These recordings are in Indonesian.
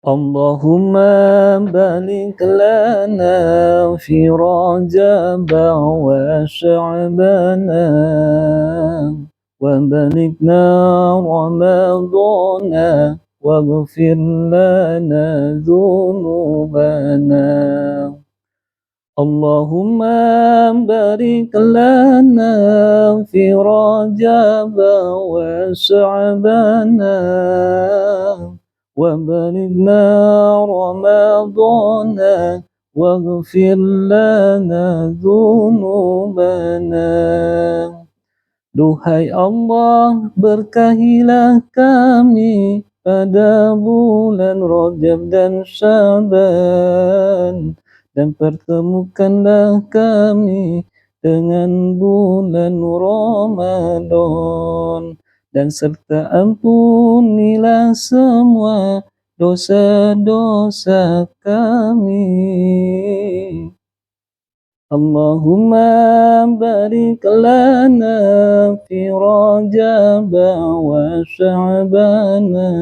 Allahumma barik lana fi Rajab wa Sya'bana wa balikna Ramadana waghfir lana dzunubana. Allahumma barik lana fi Rajab wa Sya'bana wa balikna Ramadana waghfir lana dzunubana. Duhai Allah, berkahilah kami pada bulan Rajab dan Syaban, dan pertemukanlah kami dengan bulan Ramadan, dan serta ampunilah semua dosa-dosa kami. Allahumma barik lana fi Rajab wa Sya'bana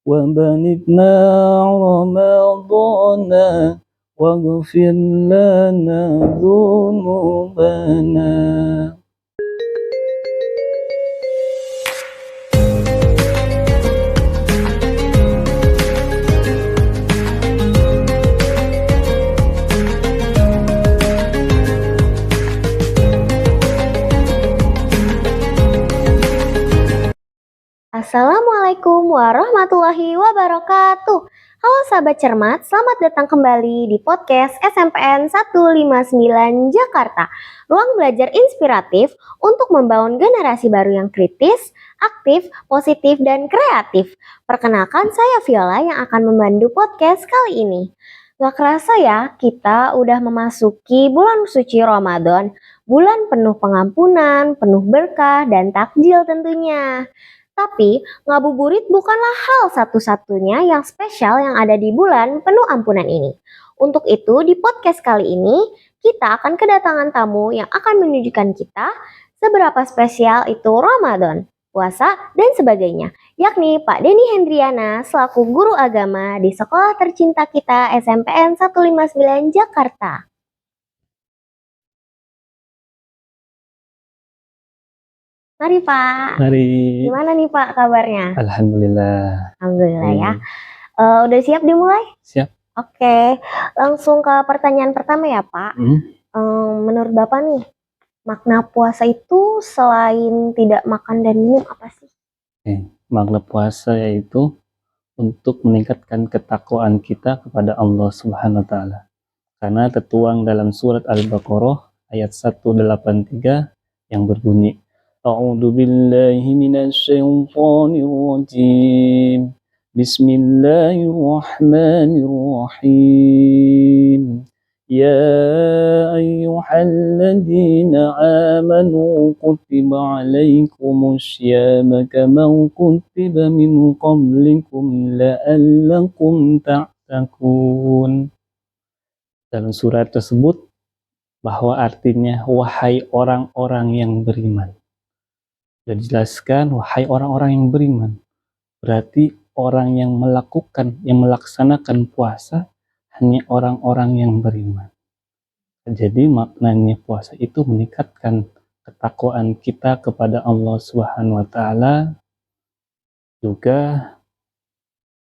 wa balikna Ramadana waghfir lana dzunubana. Assalamualaikum warahmatullahi wabarakatuh. Halo sahabat cermat, selamat datang kembali di podcast SMPN 159 Jakarta. Ruang belajar inspiratif untuk membangun generasi baru yang kritis, aktif, positif, dan kreatif. Perkenalkan, saya Viola yang akan membantu podcast kali ini. Gak kerasa ya, kita udah memasuki bulan suci Ramadan. Bulan penuh pengampunan, penuh berkah, dan takjil tentunya. Tapi, ngabuburit bukanlah hal satu-satunya yang spesial yang ada di bulan penuh ampunan ini. Untuk itu, di podcast kali ini, kita akan kedatangan tamu yang akan menunjukkan kita seberapa spesial itu Ramadan, puasa, dan sebagainya, yakni Pak Denny Hendriana selaku guru agama di sekolah tercinta kita SMPN 159 Jakarta. Mari Pak. Mari. Gimana nih Pak kabarnya? Alhamdulillah. Alhamdulillah ya. Udah siap dimulai? Siap. Oke, langsung ke pertanyaan pertama ya Pak. Menurut Bapak nih, makna puasa itu selain tidak makan dan minum apa sih? Makna puasa yaitu untuk meningkatkan ketakwaan kita kepada Allah Subhanahu wa taala. Karena tertuang dalam surat Al-Baqarah ayat 183 yang berbunyi, A'udzu billahi minasyaitonir rajim. Bismillahirrahmanirrahim. Ya ayyuhalladzina amanu kutiba alaikumus syiyam kama kutiba min qablikum la'allakum ta'takun. Dalam surat tersebut bahwa artinya wahai orang-orang yang beriman. Dan dijelaskan wahai orang-orang yang beriman. Berarti orang yang melaksanakan puasa hanya orang-orang yang beriman. Jadi maknanya puasa itu meningkatkan ketakwaan kita kepada Allah Subhanahu wa taala. Juga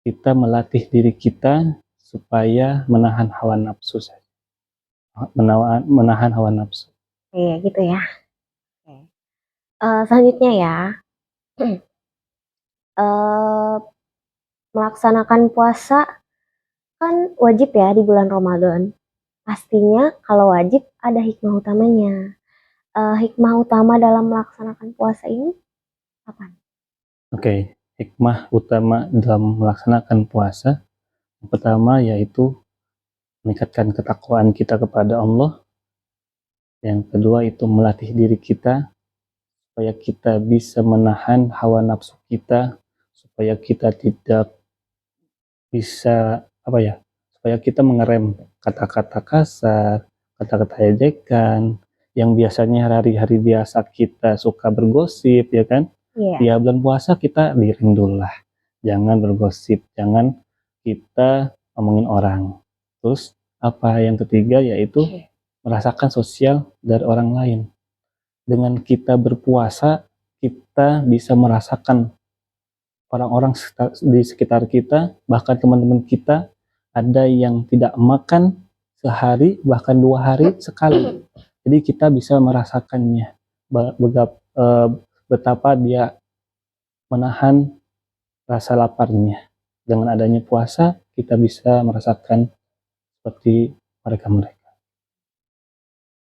kita melatih diri kita supaya menahan hawa nafsu saja. Menahan hawa nafsu. Iya gitu ya. Selanjutnya ya, melaksanakan puasa kan wajib ya di bulan Ramadan. Pastinya kalau wajib ada hikmah utamanya. Hikmah utama dalam melaksanakan puasa ini apa? Oke, hikmah utama dalam melaksanakan puasa yang pertama yaitu meningkatkan ketakwaan kita kepada Allah. Yang kedua itu melatih diri kita supaya kita bisa menahan hawa nafsu kita, supaya kita tidak bisa supaya kita mengerem kata-kata kasar, kata-kata ejekan yang biasanya hari-hari biasa kita suka bergosip ya kan. Iya. Ya bulan puasa kita diring dulu lah, jangan bergosip, jangan kita ngomongin orang. Terus apa yang ketiga yaitu merasakan sosial dari orang lain. Dengan kita berpuasa, kita bisa merasakan orang-orang di sekitar kita, bahkan teman-teman kita, ada yang tidak makan sehari, bahkan 2 hari sekali. Jadi kita bisa merasakannya, betapa dia menahan rasa laparnya. Dengan adanya puasa, kita bisa merasakan seperti mereka-mereka.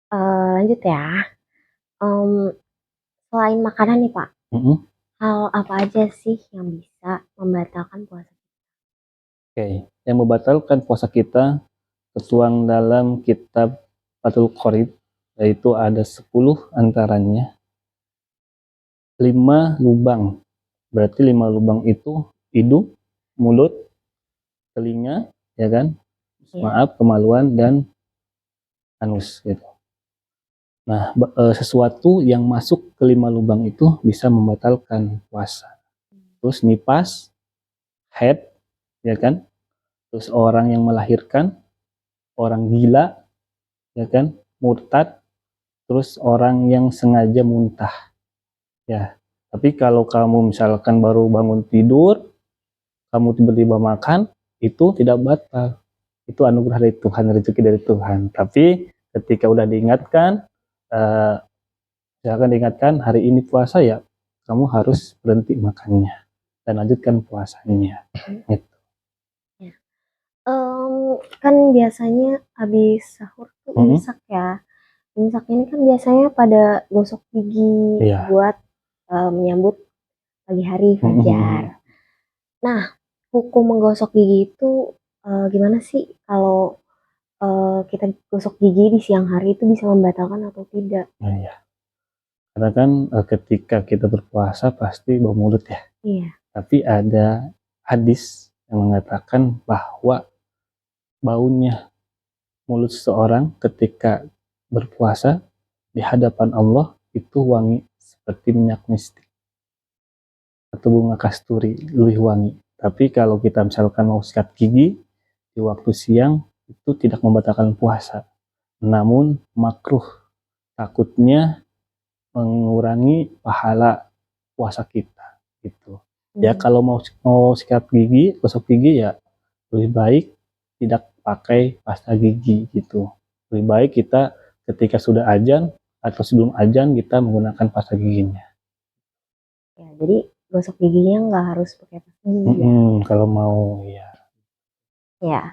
Lanjut ya. Selain makanan nih Pak, hal apa aja sih yang bisa membatalkan puasa? Oke, yang membatalkan puasa kita tertuang dalam kitab Fathul Qorib, yaitu ada 10 antaranya. 5 lubang, berarti 5 lubang itu hidung, mulut, telinga, ya kan? Maaf, kemaluan, dan anus gitu. Nah, sesuatu yang masuk ke 5 lubang itu bisa membatalkan puasa. Terus nipas, head, ya kan? Terus orang yang melahirkan, orang gila, ya kan? Murtad, terus orang yang sengaja muntah. Ya. Tapi kalau kamu misalkan baru bangun tidur, kamu tiba-tiba makan, itu tidak batal. Itu anugerah dari Tuhan, rezeki dari Tuhan. Tapi ketika udah diingatkan, misalkan diingatkan hari ini puasa ya, kamu harus berhenti makannya dan lanjutkan puasanya. Gitu. Kan biasanya habis sahur tuh imsak ya. Imsak ini kan biasanya pada gosok gigi buat menyambut pagi hari fajar. Nah, hukum menggosok gigi itu gimana sih kalau kita gosok gigi di siang hari itu bisa membatalkan atau tidak? Nah, ya. Karena kan ketika kita berpuasa pasti bau mulut ya. Iya. Tapi ada hadis yang mengatakan bahwa baunya mulut seseorang ketika berpuasa di hadapan Allah itu wangi seperti minyak mistik atau bunga kasturi, lebih wangi. Tapi kalau kita misalkan mau sikat gigi di waktu siang itu tidak membatalkan puasa, namun makruh, takutnya mengurangi pahala puasa kita gitu. Ya kalau mau sikat gigi, gosok gigi ya lebih baik tidak pakai pasta gigi gitu. Lebih baik kita ketika sudah azan atau sebelum azan kita menggunakan pasta giginya. Ya, jadi gosok giginya nggak harus pakai pasta gigi ya? Kalau mau ya. Ya,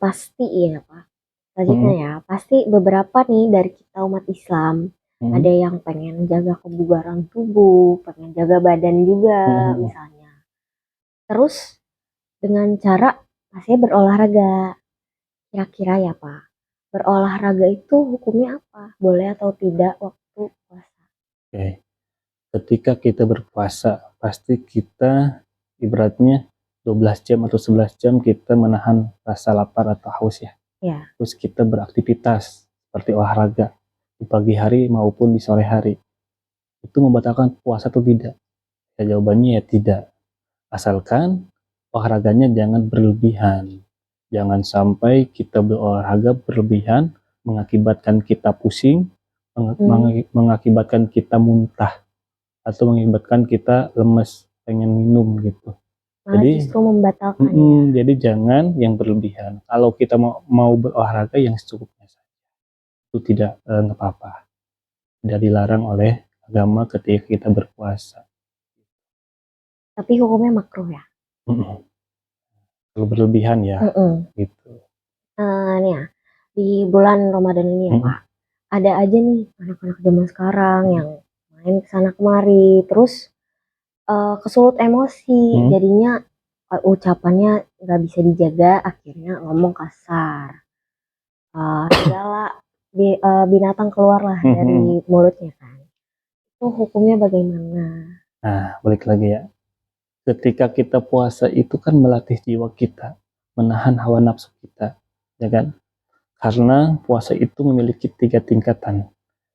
pasti ya Pak. Selanjutnya ya, pasti beberapa nih dari kita umat Islam ada yang pengen jaga kebugaran tubuh, pengen jaga badan juga misalnya. Terus dengan cara pastinya berolahraga. Kira-kira ya Pak, berolahraga itu hukumnya apa? Boleh atau tidak waktu puasa? Oke. Ketika kita berpuasa, pasti kita ibaratnya 12 jam atau 11 jam kita menahan rasa lapar atau haus ya. Terus kita beraktivitas seperti olahraga di pagi hari maupun di sore hari. Itu membatalkan puasa atau tidak? Ya, jawabannya ya tidak. Asalkan olahraganya jangan berlebihan. Jangan sampai kita berolahraga berlebihan mengakibatkan kita pusing, mengakibatkan kita muntah, atau mengakibatkan kita lemes, pengen minum gitu. Jadi justru membatalkan jadi jangan yang berlebihan. Kalau kita mau berolahraga yang secukupnya saja, itu tidak nggak apa-apa. Tidak dilarang oleh agama ketika kita berpuasa. Tapi hukumnya makruh ya? Kalau berlebihan ya, gitu. Nih ya, di bulan Ramadan ini ya Pak, ada aja nih anak-anak zaman sekarang yang main kesana kemari, terus kesulut emosi, jadinya ucapannya nggak bisa dijaga, akhirnya ngomong kasar. Segala binatang keluarlah dari mulutnya kan. Itu hukumnya bagaimana? Nah, balik lagi ya. Ketika kita puasa itu kan melatih jiwa kita, menahan hawa nafsu kita, ya kan? Karena puasa itu memiliki 3 tingkatan.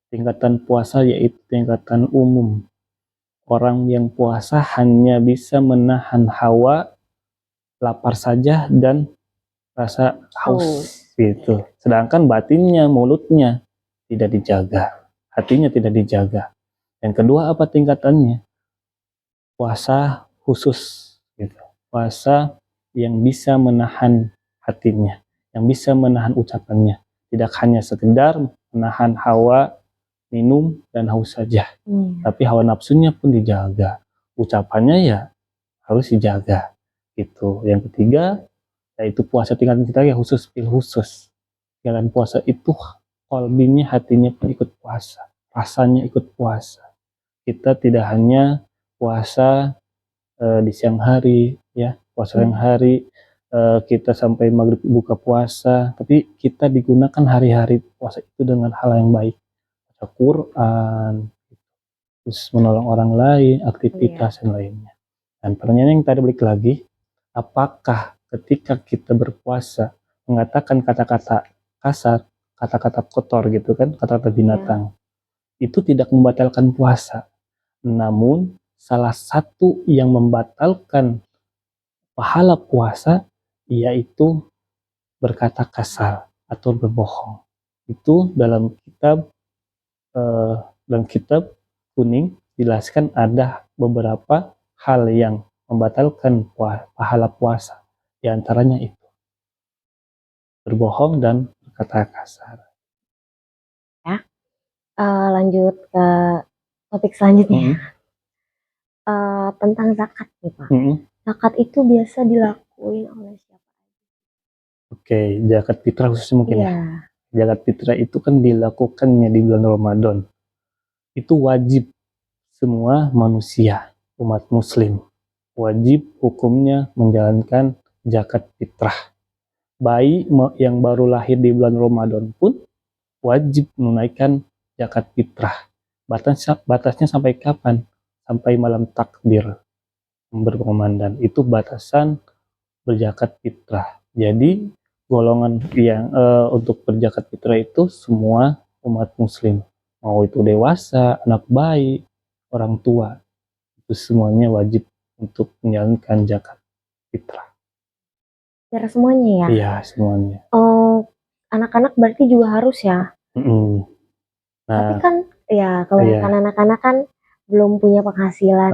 Tingkatan puasa yaitu tingkatan umum. orang yang puasa hanya bisa menahan hawa, lapar saja, dan rasa haus gitu. Sedangkan batinnya, mulutnya tidak dijaga, hatinya tidak dijaga. Yang kedua apa tingkatannya? Puasa khusus gitu. Puasa yang bisa menahan hatinya, yang bisa menahan ucapannya. Tidak hanya sekedar menahan hawa, minum, dan haus saja. Tapi hawa nafsunya pun dijaga. Ucapannya ya harus dijaga. Gitu. Yang ketiga, yaitu puasa tingkatan kita ya khusus, pil khusus. Jalan puasa itu kolbinya, hatinya pun ikut puasa. Rasanya ikut puasa. Kita tidak hanya puasa di siang hari, ya puasa siang hari, kita sampai maghrib buka puasa, tapi kita digunakan hari-hari puasa itu dengan hal yang baik, baca Quran, terus menolong orang lain, aktivitas dan lainnya. Dan pertanyaan yang tadi balik lagi, apakah ketika kita berpuasa mengatakan kata-kata kasar, kata-kata kotor gitu kan, kata-kata binatang, itu tidak membatalkan puasa. Namun salah satu yang membatalkan pahala puasa yaitu berkata kasar atau berbohong. Itu dalam kitab kuning jelaskan ada beberapa hal yang membatalkan pahala puasa. Di antaranya itu berbohong dan berkata kasar. Lanjut ke topik selanjutnya. Tentang zakat nih Pak. Zakat itu biasa dilakuin oleh siapa? Oke, zakat fitrah khususnya mungkin ya. Zakat fitrah itu kan dilakukannya di bulan Ramadan. Itu wajib semua manusia, umat muslim. Wajib hukumnya menjalankan zakat fitrah. Bayi yang baru lahir di bulan Ramadan pun wajib menunaikan zakat fitrah. Batasnya sampai kapan? Sampai malam takbir berkumandang. Itu batasan berzakat fitrah. Jadi golongan yang untuk berzakat fitrah itu semua umat muslim, mau itu dewasa, anak bayi, orang tua, itu semuanya wajib untuk menjalankan zakat fitrah. Secara semuanya ya? Iya, semuanya. Anak-anak berarti juga harus ya? Nah, tapi kan ya kebanyakan anak-anak kan belum punya penghasilan.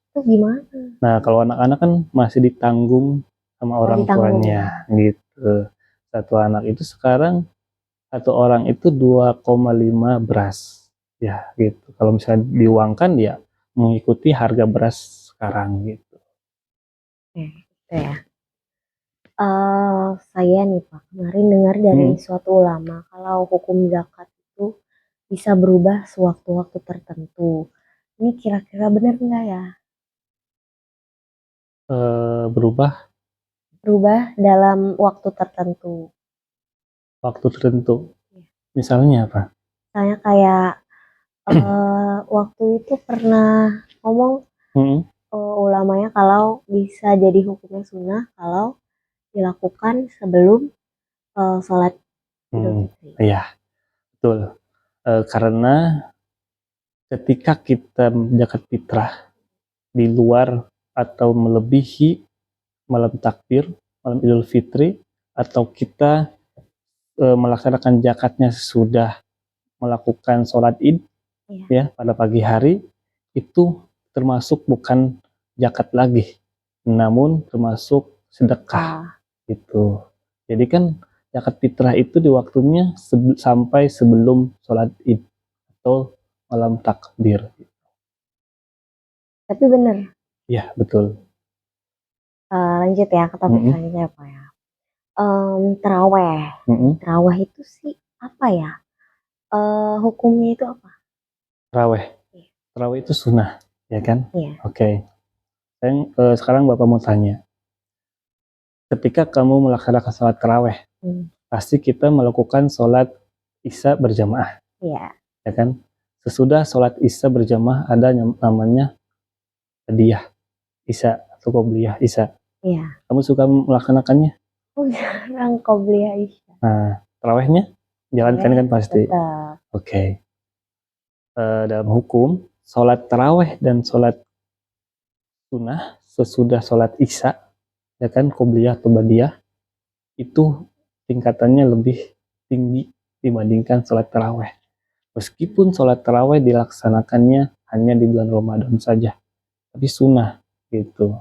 Itu gimana? Nah, kalau anak-anak kan masih ditanggung sama orang tuanya gitu. Satu anak itu sekarang, satu orang itu 2,5 beras ya gitu. Kalau misalnya diuangkan ya mengikuti harga beras sekarang gitu. Gitu ya. Saya nih Pak, kemarin dengar dari suatu ulama kalau hukum zakat itu bisa berubah sewaktu-waktu tertentu. Ini kira-kira benar nggak ya? Berubah dalam waktu tertentu. Waktu tertentu. Misalnya apa? Misalnya kayak waktu itu pernah ngomong ulamanya kalau bisa jadi hukumnya sunnah kalau dilakukan sebelum sholat Idul Fitri. Iya, betul. Karena ketika kita zakat fitrah di luar atau melebihi malam takbir, malam Idul Fitri, atau kita melaksanakan zakatnya sudah melakukan sholat id ya pada pagi hari, itu termasuk bukan zakat lagi, namun termasuk sedekah gitu. Jadi kan zakat fitrah itu di waktunya sampai sebelum sholat id atau malam takbir. Tapi benar. Ya betul. Lanjut ya ke topik selanjutnya Pak ya. Terawih. Terawih itu sih apa ya? Hukumnya itu apa? Terawih itu sunnah, ya kan? Iya. Oke. Sekarang Bapak mau tanya. Ketika kamu melaksanakan sholat terawih, pasti kita melakukan sholat isya berjamaah. Iya. Ya kan? Sesudah sholat isya berjamaah ada namanya hadiyah isya atau qobliyah isya. Iya. Kamu suka melaksanakannya? Oh, jarang qobliyah isya. Nah, terawihnya jalankan kan pasti. Tetap. Oke. Dalam hukum sholat taraweh dan sholat sunnah sesudah sholat isya, ya kan, qobliyah atau badiah, itu tingkatannya lebih tinggi dibandingkan sholat taraweh. Meskipun sholat taraweh dilaksanakannya hanya di bulan Ramadan saja, tapi sunnah gitu.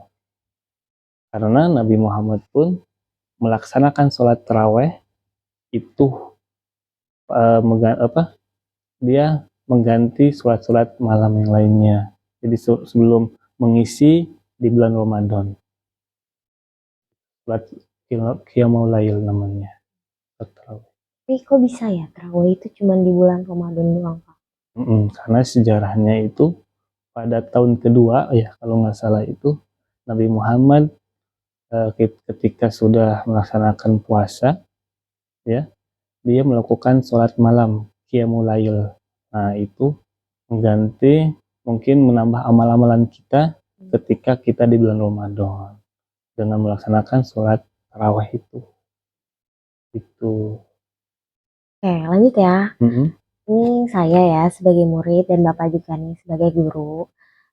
Karena Nabi Muhammad pun melaksanakan sholat taraweh itu dia mengganti sholat-sholat malam yang lainnya. Jadi sebelum mengisi di bulan Ramadan, sholat qiyamul lail namanya, sholat taraweh. Tapi kok bisa ya tarawih itu cuma di bulan Ramadan doang, Pak? Karena sejarahnya itu pada tahun kedua ya kalau nggak salah itu Nabi Muhammad ketika sudah melaksanakan puasa ya, dia melakukan sholat malam qiyamul lail. Nah itu mengganti, mungkin menambah amal-amalan kita ketika kita di bulan Ramadan dengan melaksanakan sholat tarawih itu. Oke, lanjut ya. Mm-mm. Ini saya ya sebagai murid dan Bapak juga nih sebagai guru.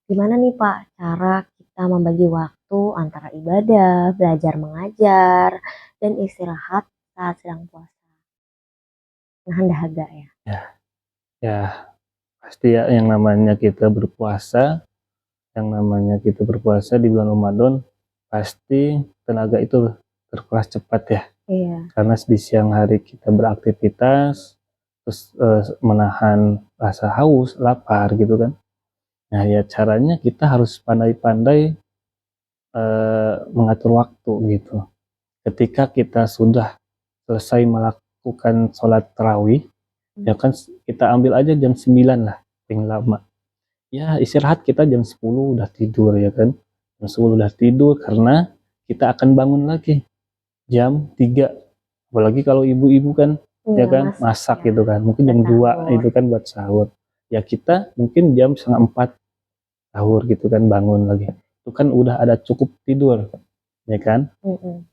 Gimana nih Pak cara kita membagi waktu antara ibadah, belajar mengajar, dan istirahat saat sedang puasa? Nahan dahaga ya. Ya pasti ya, yang namanya kita berpuasa di bulan Ramadan pasti tenaga itu terkuras cepat ya. Iya. Karena di siang hari kita beraktivitas, terus menahan rasa haus, lapar gitu kan. Nah ya caranya kita harus pandai-pandai mengatur waktu gitu. Ketika kita sudah selesai melakukan sholat tarawih, ya kan kita ambil aja jam 9 lah, paling lama. Ya istirahat kita jam 10 udah tidur ya kan. Jam 10 udah tidur karena kita akan bangun lagi jam 3. Apalagi kalau ibu-ibu kan, ya kan, masak gitu kan. Mungkin jam 2 itu kan buat sahur. Ya kita mungkin jam setengah 4 sahur gitu kan, bangun lagi. Itu kan udah ada cukup tidur, ya kan.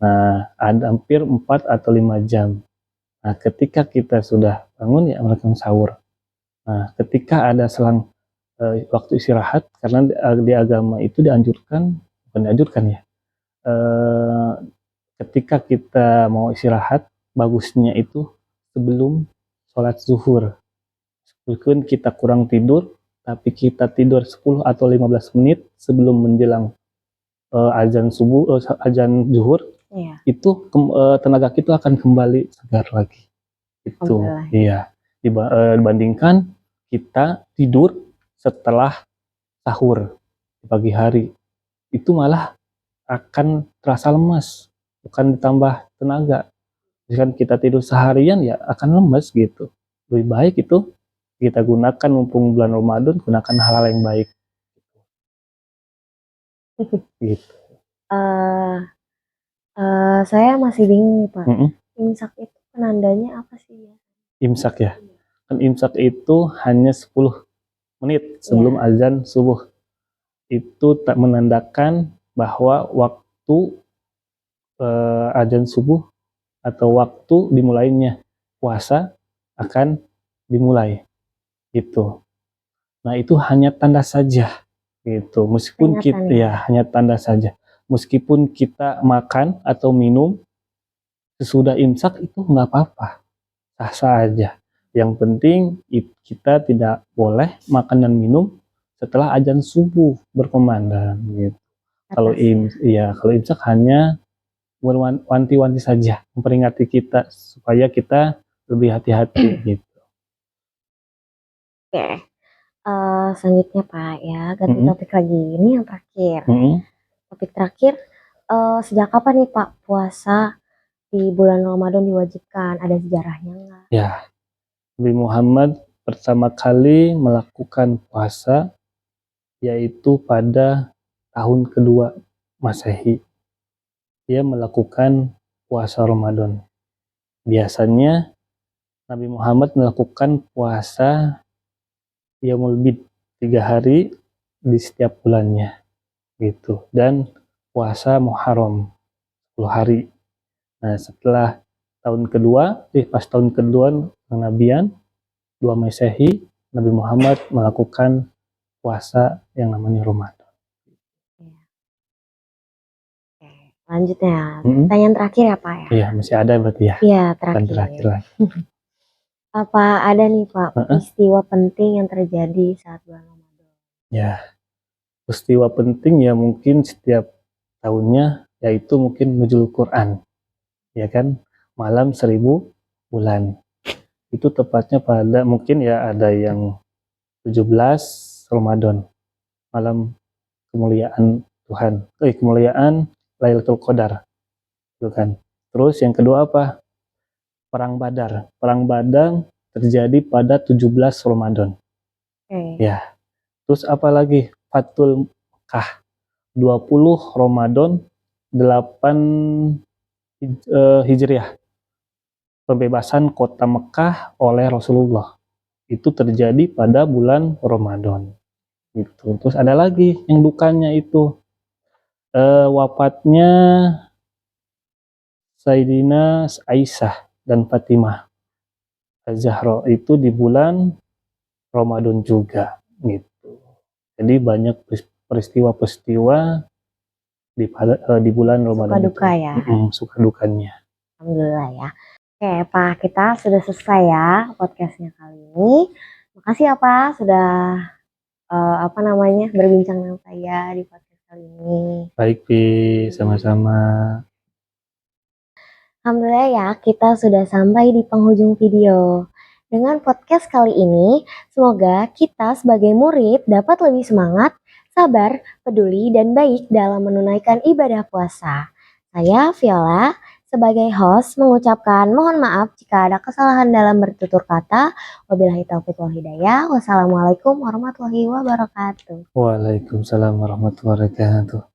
Nah ada hampir 4 atau 5 jam. Nah ketika kita sudah bangun ya melakukan sahur. Nah ketika ada selang waktu istirahat, karena di agama itu bukan dianjurkan ya, ketika kita mau istirahat bagusnya itu sebelum sholat zuhur. Meskipun kita kurang tidur, tapi kita tidur 10 atau 15 menit sebelum menjelang azan zuhur, itu tenaga kita akan kembali segar lagi. Itu iya, dibandingkan kita tidur setelah sahur di pagi hari, itu malah akan terasa lemas, bukan ditambah tenaga. Jika kita tidur seharian ya akan lemas gitu. Lebih baik itu kita gunakan, mumpung bulan Ramadan, gunakan hal-hal yang baik gitu. Saya masih bingung nih Pak. Imsak itu penandanya apa sih ya? Imsak ya, kan imsak itu hanya 10 menit sebelum azan subuh. Itu tak menandakan bahwa waktu azan subuh atau waktu dimulainya puasa akan dimulai gitu. Nah itu hanya tanda saja gitu. Meskipun hanya tanda saja. Meskipun kita makan atau minum sesudah imsak itu nggak apa-apa, sah-sah aja. Yang penting kita tidak boleh makan dan minum setelah azan subuh berkumandang gitu. Kalau imsak hanya wanti-wanti saja, memperingati kita supaya kita lebih hati-hati gitu. Oke, selanjutnya Pak ya, ganti topik lagi. Ini yang terakhir. Topik terakhir, sejak kapan nih Pak puasa di bulan Ramadan diwajibkan? Ada sejarahnya nggak? Ya, Nabi Muhammad pertama kali melakukan puasa yaitu pada tahun kedua Masehi. Dia melakukan puasa Ramadan. Biasanya Nabi Muhammad melakukan puasa Yaumul Bid 3 hari di setiap bulannya gitu, dan puasa Muharram 10 hari. Nah setelah pas tahun kedua kenabian 2 Masehi, Nabi Muhammad melakukan puasa yang namanya Ramadan. Oke, lanjutnya. Mm-mm. Pertanyaan terakhir ya Pak ya? Iya, masih ada berarti ya. Iya, Bukan terakhir. terakhir lagi. Apa ada nih Pak Heeh. peristiwa penting yang terjadi saat bulan Ramadan? Ya, peristiwa penting ya mungkin setiap tahunnya yaitu mungkin nuzul Quran. Ya kan? Malam 1000 bulan. Itu tepatnya pada mungkin ya ada yang 17 Ramadan. Malam kemuliaan Tuhan. Kemuliaan Lailatul Qadar. Itu kan. Terus yang kedua apa? Perang Badar. Perang Badar terjadi pada 17 Ramadan. Oke. Ya. Terus apa lagi? Fatul Mekah 20 Ramadan 8 Hijriah. Pembebasan kota Mekah oleh Rasulullah. Itu terjadi pada bulan Ramadan. Gitu. Terus ada lagi yang dukanya itu wafatnya Sayyidina Aisyah dan Fatimah Az-Zahra itu di bulan Ramadan juga gitu. Jadi banyak peristiwa-peristiwa di bulan Ramadan Suka duka itu. ya. Suka dukanya. Alhamdulillah ya. Oke Pak, kita sudah selesai ya podcastnya kali ini. Makasih ya Pak sudah berbincang dengan saya di podcast kali ini. Baik, Pi, sama-sama. Alhamdulillah ya, kita sudah sampai di penghujung video. Dengan podcast kali ini, semoga kita sebagai murid dapat lebih semangat, sabar, peduli, dan baik dalam menunaikan ibadah puasa. Saya, Viola, sebagai host mengucapkan mohon maaf jika ada kesalahan dalam bertutur kata. Wabillahi taufiq wal hidayah. Wassalamualaikum warahmatullahi wabarakatuh. Waalaikumsalam warahmatullahi wabarakatuh.